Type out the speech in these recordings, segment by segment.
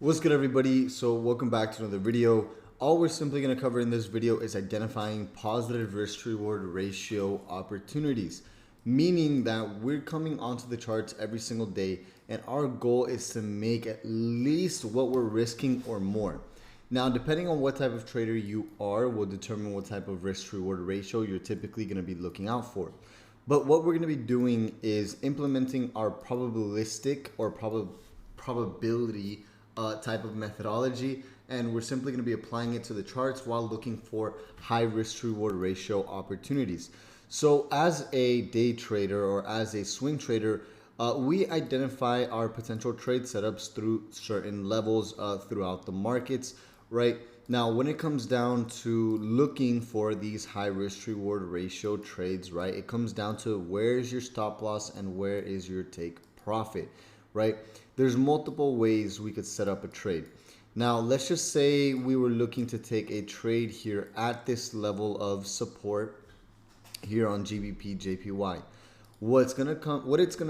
What's good, everybody? So welcome back to another video. All we're simply going to cover in this video is identifying positive risk to reward ratio opportunities, meaning that we're coming onto the charts every single day and our goal is to make at least what we're risking or more. Now, depending on what type of trader you are will determine what type of risk to reward ratio you're typically going to be looking out for. But what we're going to be doing is implementing our probabilistic or probability type of methodology, and we're simply going to be applying it to the charts while looking for high risk to reward ratio opportunities. So as a day trader or as a swing trader, we identify our potential trade setups through certain levels throughout the markets, right? Now, when it comes down to looking for these high risk to reward ratio trades, right, it comes down to where is your stop loss and where is your take profit, right? There's multiple ways we could set up a trade. Now, let's just say we were looking to take a trade here at this level of support here on GBP JPY. What it's gonna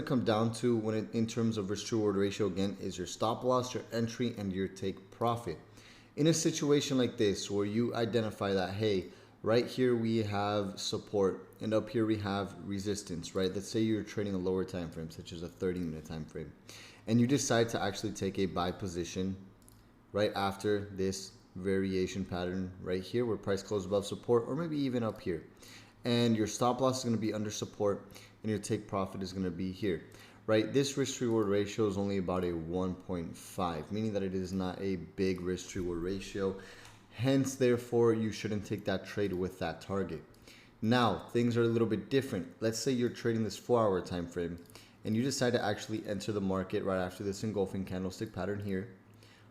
come down to in terms of risk to reward ratio again is your stop loss, your entry, and your take profit. In a situation like this where you identify that, hey, right here we have support and up here we have resistance, right? Let's say you're trading a lower time frame, such as a 30-minute time frame, and you decide to actually take a buy position right after this variation pattern right here where price closed above support, or maybe even up here. And your stop loss is going to be under support and your take profit is going to be here, right? This risk to reward ratio is only about a 1.5, meaning that it is not a big risk to reward ratio. Hence, therefore, you shouldn't take that trade with that target. Now, things are a little bit different. Let's say you're trading this 4-hour time frame and you decide to actually enter the market right after this engulfing candlestick pattern here,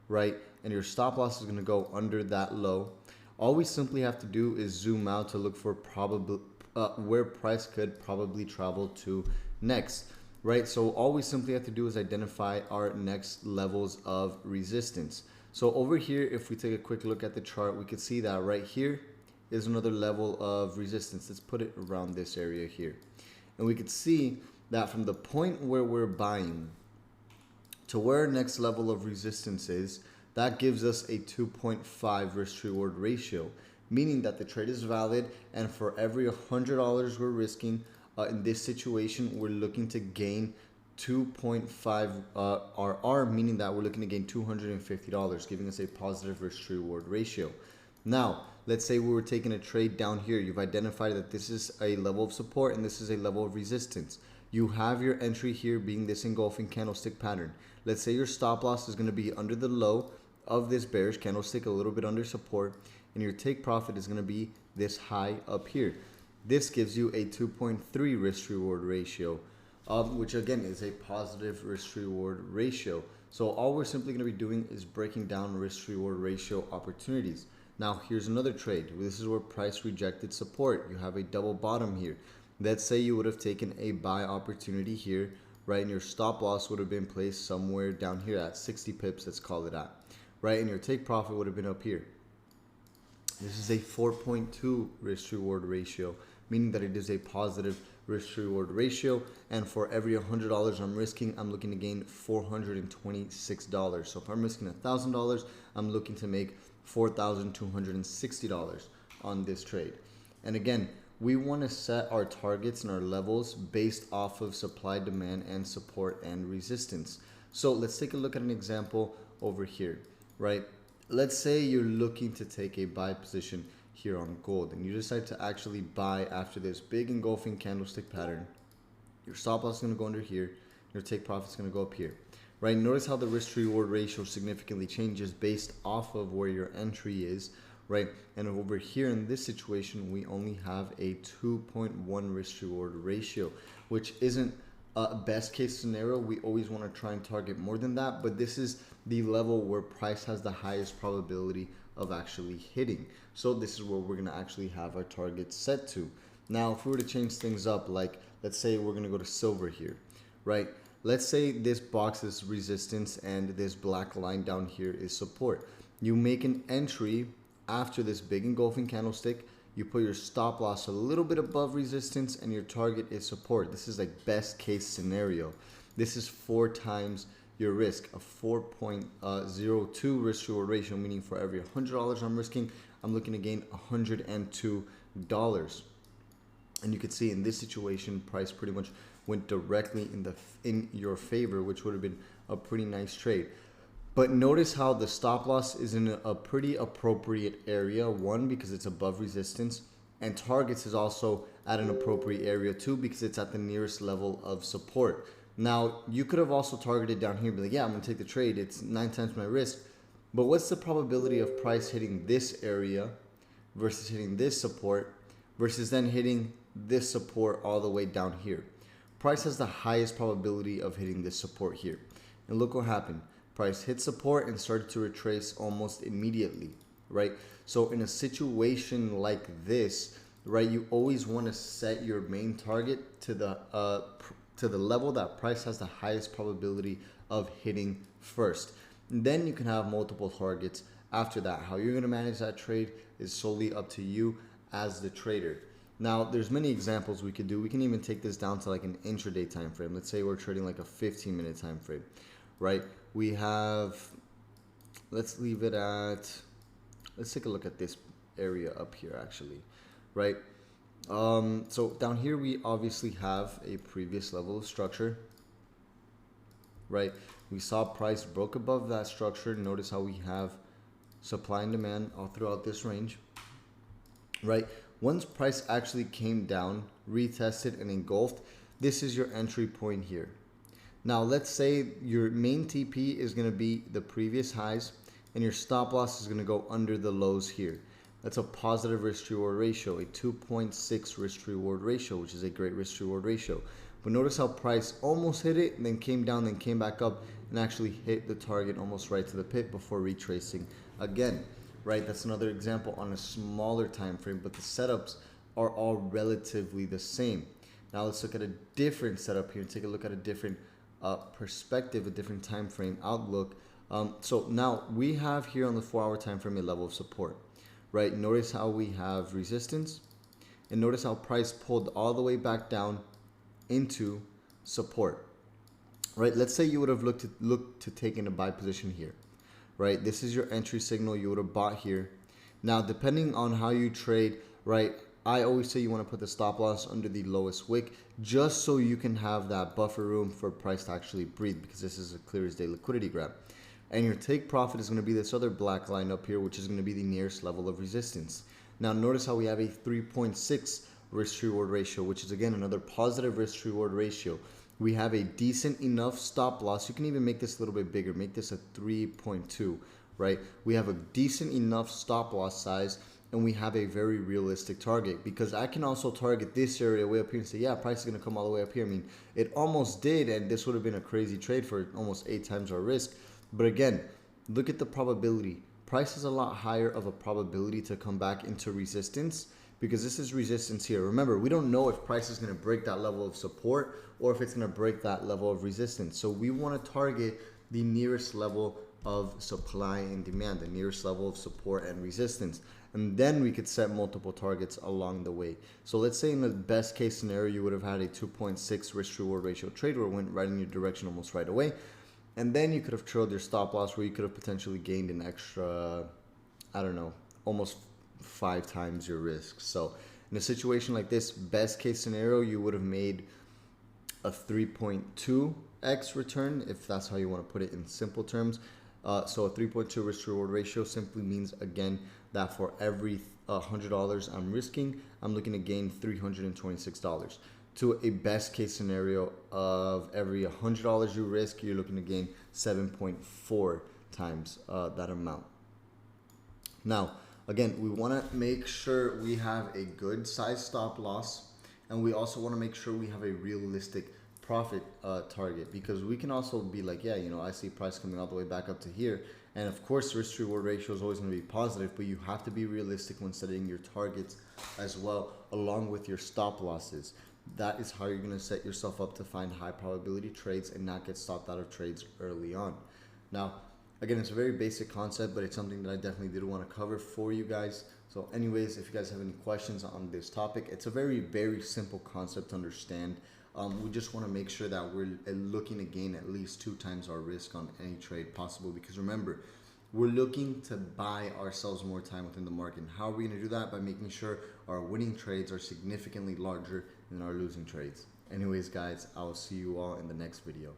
right? And your stop loss is going to go under that low. All we simply have to do is zoom out to look for where price could probably travel to next, right? So all we simply have to do is identify our next levels of resistance. So over here, if we take a quick look at the chart, we could see that right here is another level of resistance. Let's put it around this area here. And we could see that from the point where we're buying to where our next level of resistance is, that gives us a 2.5 risk to reward ratio, meaning that the trade is valid, and for every $100 we're risking in this situation, we're looking to gain 2.5 RR, meaning that we're looking to gain $250, giving us a positive risk to reward ratio. Now, let's say we were taking a trade down here. You've identified that this is a level of support and this is a level of resistance. You have your entry here being this engulfing candlestick pattern. Let's say your stop loss is going to be under the low of this bearish candlestick, a little bit under support, and your take profit is going to be this high up here. This gives you a 2.3 risk to reward ratio, which again is a positive risk to reward ratio. So all we're simply going to be doing is breaking down risk to reward ratio opportunities. Now here's another trade. This is where price rejected support. You have a double bottom here. Let's say you would have taken a buy opportunity here, right? And your stop loss would have been placed somewhere down here at 60 pips, let's call it at, right? And your take profit would have been up here. This is a 4.2 risk to reward ratio, meaning that it is a positive risk to reward ratio. And for every $100 I'm risking, I'm looking to gain $426. So if I'm risking $1,000, I'm looking to make $4,260 on this trade. And again, we want to set our targets and our levels based off of supply, demand, and support and resistance. So let's take a look at an example over here, right? Let's say you're looking to take a buy position here on gold and you decide to actually buy after this big engulfing candlestick pattern. Your stop loss is going to go under here. Your take profit is going to go up here, right? Notice how the risk to reward ratio significantly changes based off of where your entry is, right? And over here in this situation, we only have a 2.1 risk to reward ratio, which isn't a best case scenario. We always want to try and target more than that, but this is the level where price has the highest probability of actually hitting. So this is where we're going to actually have our target set to. Now, if we were to change things up, like let's say we're going to go to silver here, right? Let's say this box is resistance and this black line down here is support. You make an entry after this big engulfing candlestick, you put your stop loss a little bit above resistance and your target is support. This is like best case scenario. This is 4 times your risk, a 4.02 risk reward ratio, meaning for every $100 I'm risking, I'm looking to gain $102. And you can see in this situation, price pretty much went directly in your favor, which would have been a pretty nice trade. But notice how the stop loss is in a pretty appropriate area. One, because it's above resistance, and targets is also at an appropriate area too, because it's at the nearest level of support. Now, you could have also targeted down here, be like, yeah, I'm gonna take the trade. It's 9 times my risk. But what's the probability of price hitting this area versus hitting this support versus then hitting this support all the way down here? Price has the highest probability of hitting this support here. And look what happened. Price hit support and started to retrace almost immediately, right? So in a situation like this, right, you always want to set your main target to the level that price has the highest probability of hitting first. And then you can have multiple targets after that. How you're going to manage that trade is solely up to you as the trader. Now, there's many examples we could do. We can even take this down to like an intraday time frame. Let's say we're trading like a 15-minute time frame, right? We have, let's leave it at, let's take a look at this area up here actually, right? So down here we obviously have a previous level of structure, right? We saw price broke above that structure. Notice how we have supply and demand all throughout this range, right? Once price actually came down, retested and engulfed, this is your entry point here. Now let's say your main TP is going to be the previous highs and your stop loss is going to go under the lows here. That's a positive risk reward ratio, a 2.6 risk reward ratio, which is a great risk reward ratio. But notice how price almost hit it, and then came down, then came back up and actually hit the target almost right to the pit before retracing again, right? That's another example on a smaller time frame, but the setups are all relatively the same. Now let's look at a different setup here and take a look at a different perspective, a different time frame outlook. So now we have here on the 4-hour time frame a level of support, right? Notice how we have resistance, and notice how price pulled all the way back down into support, right? Let's say you would have looked to take in a buy position here, right? This is your entry signal. You would have bought here. Now, depending on how you trade, right, I always say you want to put the stop loss under the lowest wick just so you can have that buffer room for price to actually breathe, because this is a clear as day liquidity grab. And your take profit is going to be this other black line up here, which is going to be the nearest level of resistance. Now, notice how we have a 3.6 risk reward ratio, which is again another positive risk reward ratio. We have a decent enough stop loss. You can even make this a little bit bigger, make this a 3.2, right? We have a decent enough stop loss size, and we have a very realistic target, because I can also target this area way up here and say, yeah, price is going to come all the way up here. I mean, it almost did, and this would have been a crazy trade for almost 8 times our risk. But again, look at the probability. Price is a lot higher of a probability to come back into resistance, because this is resistance here. Remember, we don't know if price is going to break that level of support or if it's going to break that level of resistance. So we want to target the nearest level of supply and demand, the nearest level of support and resistance. And then we could set multiple targets along the way. So let's say in the best case scenario, you would have had a 2.6 risk reward ratio trade where it went right in your direction almost right away. And then you could have trailed your stop loss where you could have potentially gained an extra, I don't know, almost 5 times your risk. So in a situation like this, best case scenario, you would have made a 3.2x return, if that's how you want to put it in simple terms. So a 3.2 risk reward ratio simply means, again, that for every $100 I'm risking, I'm looking to gain $326. To a best case scenario of every $100 you risk, you're looking to gain 7.4 times that amount. Now, again, we want to make sure we have a good size stop loss, and we also want to make sure we have a realistic profit target, because we can also be like, yeah, you know, I see price coming all the way back up to here, and of course risk reward ratio is always going to be positive, but you have to be realistic when setting your targets as well, along with your stop losses. That is how you're going to set yourself up to find high probability trades and not get stopped out of trades early on. Now, again, it's a very basic concept, but it's something that I definitely did want to cover for you guys. So anyways, if you guys have any questions on this topic, it's a very, very simple concept to understand. We just want to make sure that we're looking to gain at least 2 times our risk on any trade possible, because remember, we're looking to buy ourselves more time within the market. And how are we going to do that? By making sure our winning trades are significantly larger than our losing trades. Anyways, guys, I'll see you all in the next video.